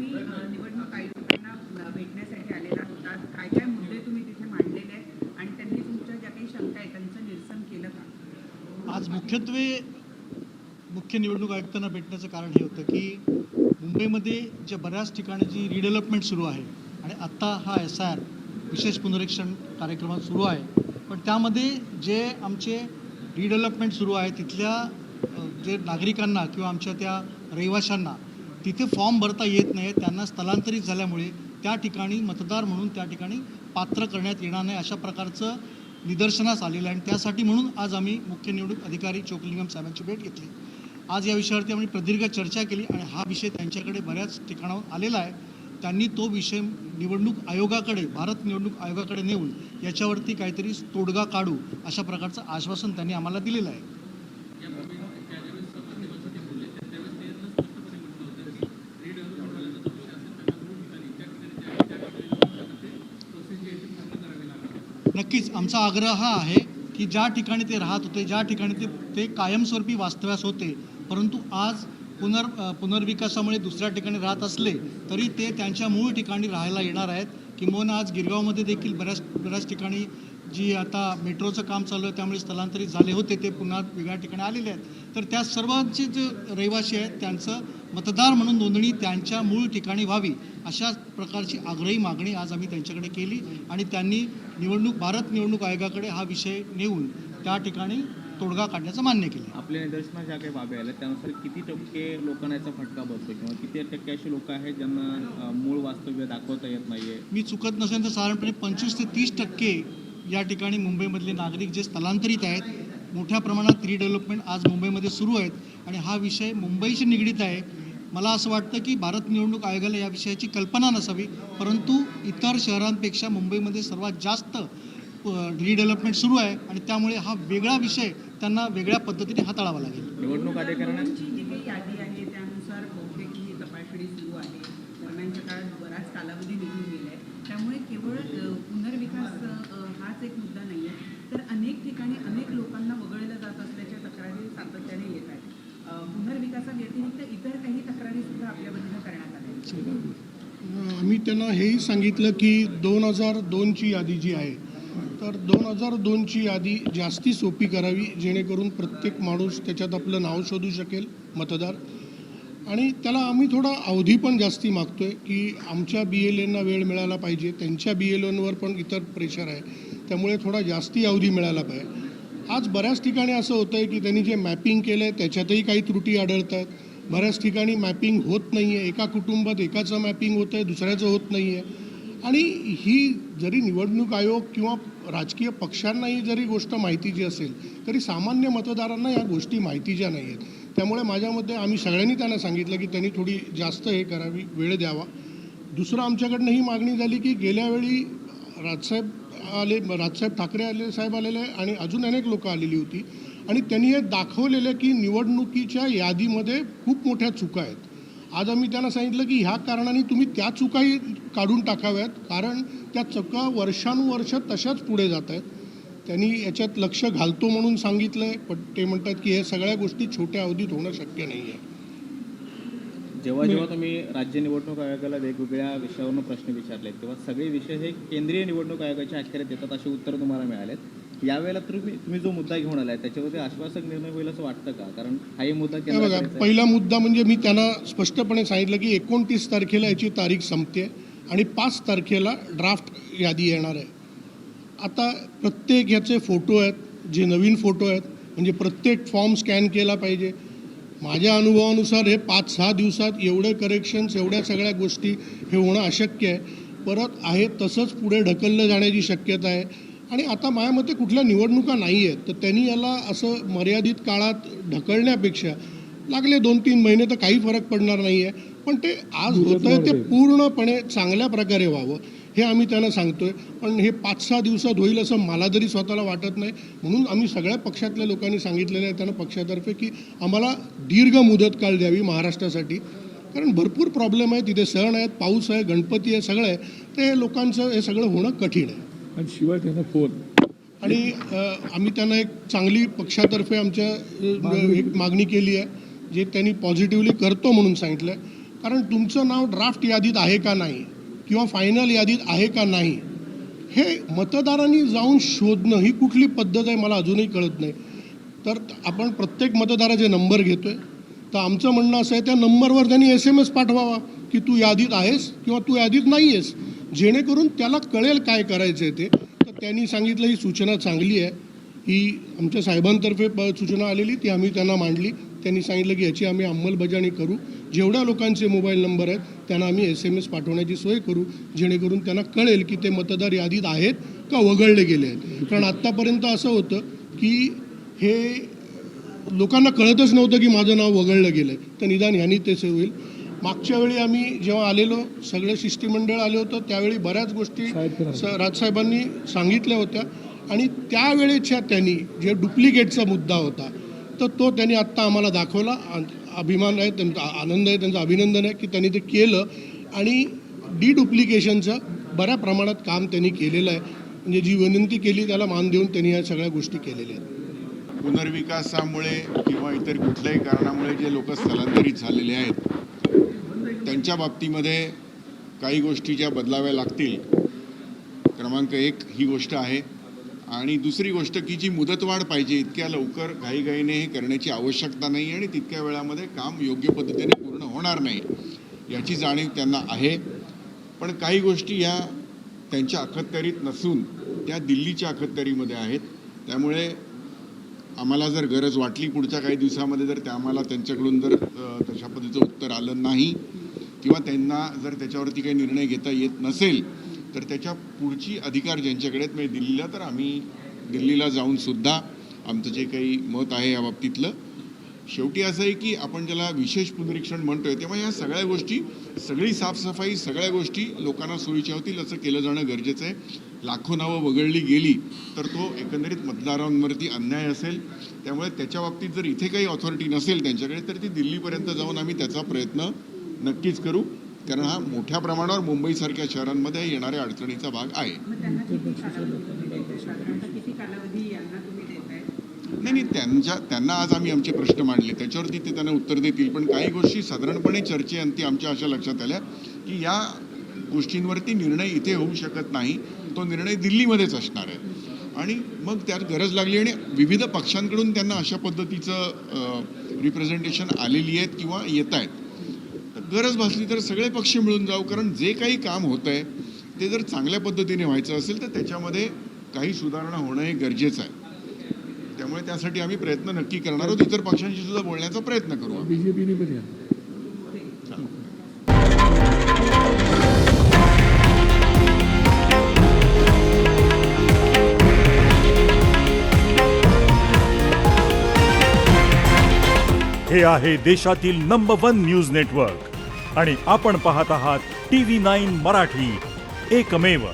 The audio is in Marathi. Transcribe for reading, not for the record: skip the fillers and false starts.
निवडणूक आयुक्तांना भेटण्यासाठी आलेला होता. काय काय मुद्दे तुम्ही तिथे मांडलेले आहेत आणि त्यांनी तुमच्या ज्या काही शंका आहेत त्यांचं निरसन केलं का? आज मुख्यत्वे मुख्य निवडणूक आयुक्तांना भेटण्याचं कारण हे होतं की मुंबईमध्ये ज्या बऱ्याच ठिकाणी जी रिडेव्हलपमेंट सुरू आहे आणि आत्ता हा SIR विशेष पुनरीक्षण कार्यक्रमात सुरू आहे, पण त्यामध्ये जे आमचे रिडेव्हलपमेंट सुरू आहे तिथल्या जे नागरिकांना किंवा आमच्या त्या रहिवाशांना तिथे फॉर्म भरता येत नाही, त्यांना स्थलांतरित झाल्यामुळे त्या ठिकाणी मतदार म्हणून त्या ठिकाणी पात्र करण्यात येणार नाही अशा प्रकारचं निदर्शनास आलेलं आहे. आणि त्यासाठी म्हणून आज आम्ही मुख्य निवडणूक अधिकारी चोक्लिंगम साहेबांची भेट घेतली. आज या विषयावरती आम्ही प्रदीर्घ चर्चा केली आणि हा विषय त्यांच्याकडे बऱ्याच ठिकाणाहून आलेला आहे. त्यांनी तो विषय निवडणूक आयोगाकडे, भारत निवडणूक आयोगाकडे नेऊन याच्यावरती काहीतरी तोडगा काढू अशा प्रकारचं आश्वासन त्यांनी आम्हाला दिलेलं आहे. नक्कीच आमचा आग्रह हा आहे की ज्या ठिकाणी ते राहत होते, ज्या ठिकाणी ते कायमस्वरूपी वास्तव्यास होते, परंतु आज पुनर्विकासामुळे दुसऱ्या ठिकाणी राहत असले तरी ते त्यांच्या मूळ ठिकाणी राहायला येणार आहेत. किंबहुना आज गिरगावमध्ये देखील बऱ्याच ठिकाणी जी आता मेट्रोचं काम चालू आहे त्यामुळे स्थलांतरित झाले होते ते पुन्हा वेगळ्या ठिकाणी आलेले आहेत. तर त्या सर्वांचे जे रहिवासी आहेत त्यांचं मतदार म्हणून नोंदणी त्यांच्या मूळ ठिकाणी व्हावी अशा प्रकारची आग्रही मागणी आज आम्ही त्यांच्याकडे केली आणि त्यांनी भारत निवडणूक आयोगाकडे हा विषय नेऊन त्या ठिकाणी तोडगा काढण्याचं मान्य केलं. आपल्या निदर्शनात ज्या काही बाबी आल्या त्यानुसार किती टक्के लोकांना याचा फटका बसतो किंवा किती टक्के अशी लोक आहेत ज्यांना मूळ वास्तव्य दाखवता येत नाहीये? मी चुकत नसेल तर साधारणपणे 25 ते 30% या ठिकाणी मुंबईमधले नागरिक जे स्थलांतरित आहेत, मोठ्या प्रमाणात रिडेव्हलपमेंट आज मुंबईमध्ये सुरू आहेत आणि हा विषय मुंबईशी निगडीत आहे. मला असं वाटतं की भारत निवडणूक आयोगाला या विषयाची कल्पना नसावी, परंतु इतर शहरांपेक्षा मुंबईमध्ये सर्वात जास्त रिडेव्हलपमेंट सुरू आहे आणि त्यामुळे हा वेगळा विषय त्यांना वेगळ्या पद्धतीने हाताळावा लागेल. निवडणूक अधिकाऱ्यांची जी काही यादी आहे त्यानुसार बहुतेक ही तपासणी सुरू आहे. दरम्यानच्या काळात बराच कालावधी निघून गेला आहे. त्यामुळे केवळ पुनर्विकास हाच एक मुद्दा नाही आहे, तर अनेक ठिकाणी अनेक लोकांना वगळलं जात असल्याच्या तक्रारी सातत्याने येत आहेत. पुनर्विकासाव्यतिरिक्त इतर काही तक्रारी सुद्धा आपल्या वतीनं करण्यात आल्या. आम्ही त्यांना हेही सांगितलं की 2002ची यादी जी आहे तर 2002ची यादी जास्ती सोपी करावी जेणेकरून प्रत्येक माणूस त्याच्यात आपलं नाव शोधू शकेल मतदार. आणि त्याला आम्ही थोडा अवधी पण जास्ती मागतोय की आमच्या BLAंना वेळ मिळाला पाहिजे, त्यांच्या BLAंवर पण इतर प्रेशर आहे, त्यामुळे थोडा जास्ती अवधी मिळाला पाहिजे. आज बऱ्याच ठिकाणी असं होतं आहे की त्यांनी जे मॅपिंग केलं आहे त्याच्यातही काही त्रुटी आढळत आहेत. बऱ्याच ठिकाणी मॅपिंग होत नाही आहे, एका कुटुंबात एकाचं मॅपिंग होतं आहे, दुसऱ्याचं होत नाही आहे. आणि ही जरी निवडणूक आयोग किंवा राजकीय पक्षांनाही जरी गोष्ट माहितीची असेल तरी सामान्य मतदारांना या गोष्टी माहितीच्या नाही आहेत. त्यामुळे माझ्या मते आम्ही सगळ्यांनी त्यांना सांगितलं की त्यांनी थोडी जास्त हे करावी, वेळ द्यावा. दुसरं आमच्याकडनं ही मागणी झाली की गेल्या वेळी राजसाहेब ठाकरे साहेब आलेले आणि अजून अनेक लोक आलेली होती आणि त्यांनी हे दाखवलेलं की निवडणुकीच्या यादीमध्ये खूप मोठ्या चुका आहेत. आज आम्ही त्यांना सांगितलं की ह्या कारणाने तुम्ही त्या चुकाही काढून टाकाव्यात, कारण त्या चुका वर्षानुवर्ष तशाच पुढे जात आहेत. त्यांनी याच्यात लक्ष घालतो म्हणून सांगितलं आहे, पण ते म्हणतात की हे सगळ्या गोष्टी छोट्या अवधीत होणं शक्य नाही आहे. जेव्हा तुम्ही राज्य निवडणूक आयोगाला वेगवेगळ्या विषयावरून प्रश्न विचारले तेव्हा सगळे विषय हे केंद्रीय निवडणूक आयोगाच्या अखत्यारीत येतात अशी उत्तरं तुम्हाला मिळालेत. यावेळेला तुम्ही जो मुद्दा घेऊन आलाय त्याच्यावरती आश्वासक निर्णय होईल असं वाटतं का? कारण हाही मुद्दा बघा, पहिला मुद्दा म्हणजे मी त्यांना स्पष्टपणे सांगितलं की 29 तारखेला याची तारीख संपते आणि 5 तारखेला ड्राफ्ट यादी येणार आहे. आता प्रत्येक ह्याचे फोटो आहेत, जे नवीन फोटो आहेत, म्हणजे प्रत्येक फॉर्म स्कॅन केला पाहिजे. माझ्या अनुभवानुसार हे 5-6 दिवसात एवढे करेक्शन्स, एवढ्या सगळ्या गोष्टी हे होणं अशक्य आहे. परत आहे तसंच पुढे ढकललं जाण्याची शक्यता आहे. आणि आता माझ्या मते कुठल्या निवडणुका नाही आहेत, तर त्यांनी याला असं मर्यादित काळात ढकलण्यापेक्षा लागले 2-3 महिने तर काही फरक पडणार नाही आहे, पण ते आज होतं आहे ते पूर्णपणे चांगल्या प्रकारे व्हावं हे आम्ही त्यांना सांगतोय. पण हे 5-6 दिवसात होईल असं मला तरी स्वतःला वाटत नाही. म्हणून आम्ही सगळ्या पक्षातल्या लोकांनी सांगितलेलं आहे त्यांना पक्षातर्फे की आम्हाला दीर्घ मुदत काळ द्यावी महाराष्ट्रासाठी, कारण भरपूर प्रॉब्लेम आहे. तिथे सण आहेत, पाऊस आहे, गणपती आहे, सगळं आहे. ते लोकांचं हे सगळं होणं कठीण आहे. आणि शिवाय त्यांना फोन आणि आम्ही त्यांना एक चांगली पक्षातर्फे आमच्या एक मागणी केली आहे जे त्यांनी पॉझिटिव्हली करतो म्हणून सांगितलं आहे. कारण तुमचं नाव ड्राफ्ट यादीत आहे का नाही किंवा फायनल यादीत आहे का नाही हे मतदारांनी जाऊन शोधणं ही कुठली पद्धत आहे मला अजूनही कळत नाही. तर आपण प्रत्येक मतदाराचे नंबर घेतोय, तर आमचं म्हणणं असं आहे त्या नंबरवर त्यांनी SMS पाठवावा की तू यादीत आहेस किंवा तू यादीत नाही आहेस, जेणेकरून त्याला कळेल काय करायचं आहे ते. तर त्यांनी सांगितलं ही सूचना चांगली आहे, ही आमच्या साहेबांतर्फे सूचना आलेली ती आम्ही त्यांना मांडली. त्यांनी सांगितलं की याची आम्ही अंमलबजावणी करू, जेवढ्या लोकांचे मोबाईल नंबर आहेत त्यांना आम्ही SMS पाठवण्याची सोय करू, जेणेकरून त्यांना कळेल की ते मतदार यादीत आहेत का वगळले गेले आहेत. कारण आत्तापर्यंत असं होतं की हे लोकांना कळतच नव्हतं की माझं नाव वगळलं गेलं आहे, तर निदान ह्यांनी तेच होईल. मागच्या वेळी आम्ही जेव्हा आलेलो सगळे शिष्टमंडळ आले होतं त्यावेळी बऱ्याच गोष्टी राजसाहेबांनी सांगितल्या होत्या आणि त्यावेळेच्या त्यांनी जे डुप्लिकेटचा मुद्दा होता तर तो त्यांनी आत्ता आम्हाला दाखवला. अभिमान आहे त्यांचा, आनंद आहे, त्यांचं अभिनंदन आहे की त्यांनी ते केलं आणि डुप्लिकेशनचं बऱ्या प्रमाणात काम त्यांनी केलेलं आहे. म्हणजे जी विनंती केली त्याला मान देऊन त्यांनी या सगळ्या गोष्टी केलेल्या आहेत. पुनर्विकासामुळे किंवा इतर कुठल्याही कारणामुळे जे लोक स्थलांतरित झालेले आहेत त्यांच्या बाबतीमध्ये काही गोष्टी ज्या बदलाव्या लागतील, क्रमांक 1 ही गोष्ट आहे. आणि दुसरी गोष्ट की जी मुदतवाढ पाहिजे, इतक्या लवकर घाईघाईने हे करण्याची आवश्यकता नाही आणि तितक्या वेळामध्ये काम योग्य पद्धतीने पूर्ण होणार नाही याची जाणीव त्यांना आहे. पण काही गोष्टी या त्यांच्या अखत्यारीत नसून त्या दिल्लीच्या अखत्यारीमध्ये आहेत. त्यामुळे आम्हाला जर गरज वाटली पुढच्या काही दिवसामध्ये जर त्या आम्हाला त्यांच्याकडून जर तशा पद्धतीचं उत्तर आलं नाही किंवा त्यांना जर त्याच्यावरती काही निर्णय घेता येत नसेल तर त्याच्या पुढची अधिकार ज्यांच्याकडे आहेत म्हणजे दिल्लीला, तर आम्ही दिल्लीला जाऊन सुद्धा आमचं जे काही मत आहे या बाबतीतलं. शेवटी असं आहे की आपण ज्याला विशेष पुनरीक्षण म्हणतोय तेव्हा या सगळ्या गोष्टी, सगळी साफसफाई, सगळ्या गोष्टी लोकांना सोयीच्या होतील असं केलं जाणं गरजेचं आहे. लाखो नावं वगळली गेली तर तो एकंदरीत मतदारांवरती अन्याय असेल. त्यामुळे त्याच्या बाबतीत जर इथे काही ऑथॉरिटी नसेल त्यांच्याकडे तर ती दिल्लीपर्यंत जाऊन आम्ही त्याचा प्रयत्न नक्कीच करू, कारण हा मोठ्या प्रमाणावर मुंबईसारख्या शहरांमध्ये येणाऱ्या अडचणीचा भाग आहे. नाही, त्यांना आज आम्ही आमचे प्रश्न मांडले त्याच्यावरती ते त्यांना उत्तर देतील. पण काही गोष्टी साधारणपणे चर्चेअंती आमच्या अशा लक्षात आल्या की या गोष्टींवरती निर्णय इथे होऊ शकत नाही, तो निर्णय दिल्लीमध्येच असणार आहे. आणि मग त्यात गरज लागली आणि विविध पक्षांकडून त्यांना अशा पद्धतीचं रिप्रेझेंटेशन आलेली आहेत किंवा येत आहेत. गरज भासली तर सगळे पक्ष मिळून जाऊ, कारण जे काही काम होतं आहे ते जर चांगल्या पद्धतीने व्हायचं असेल तर त्याच्यामध्ये काही सुधारणा होणं हे गरजेचं आहे. त्यामुळे त्यासाठी आम्ही प्रयत्न नक्की करणार आहोत. इतर पक्षांशी सुद्धा बोलण्याचा प्रयत्न करू. बीजेपीने पण या. हे आहे देशातील नंबर 1 न्यूज नेटवर्क आणि आपण पाहत आहात TV9 मराठी, एकमेव.